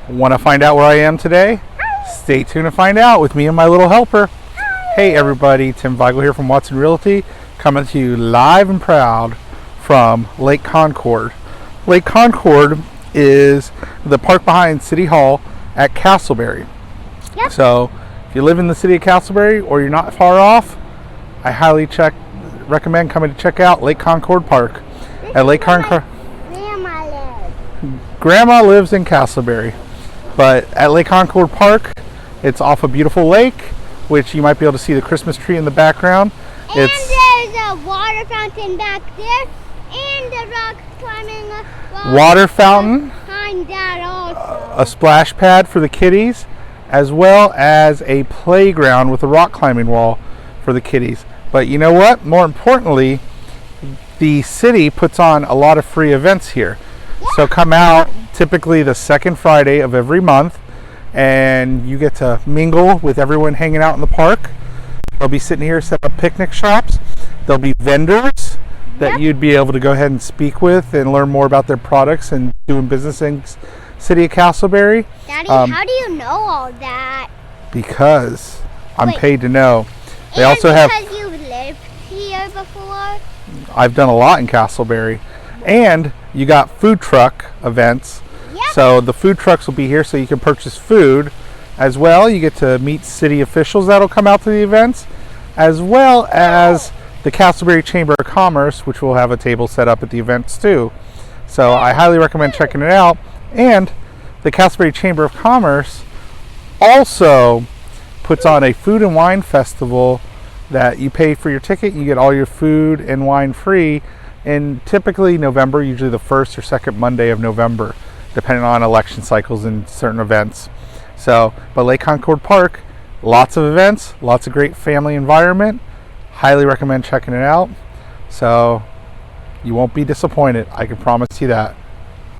Want to find out where I am today? Stay tuned to find out with me and my little helper. Hey everybody, Tim Veigle here from Watson Realty, coming to you live and proud from Lake Concord. Lake Concord is the park behind City Hall at Casselberry. Yep. So if you live in the city of Casselberry or you're not far off, I highly recommend coming to check out Lake Concord Park. At Lake Concord, Grandma lives in Casselberry, but at Lake Concord Park, it's off a beautiful lake, which you might be able to see the Christmas tree in the background. And there's a water fountain back there, and the rock climbing water fountain, behind that also. A splash pad for the kiddies, as well as a playground with a rock climbing wall for the kiddies. But you know what? More importantly, the city puts on a lot of free events here. Yeah. So come out typically the second Friday of every month, and you get to mingle with everyone hanging out in the park. They'll be sitting here, set up picnic shops. There'll be vendors that you'd be able to go ahead and speak with and learn more about their products and doing business in city of Casselberry. Daddy, how do you know all that? Because I'm paid to know. They and also have. Because you've lived here before. I've done a lot in Casselberry, and you got food truck events. Yep. So the food trucks will be here, so you can purchase food as well. You get to meet city officials that'll come out to the events, as well as the Casselberry Chamber of Commerce, which will have a table set up at the events too. So I highly recommend checking it out. And the Casselberry Chamber of Commerce also puts on a food and wine festival that you pay for your ticket. You get all your food and wine free in typically November, usually the first or second Monday of November, depending on election cycles and certain events. So, but Lake Concord Park, lots of events, lots of great family environment. Highly recommend checking it out. So you won't be disappointed, I can promise you that.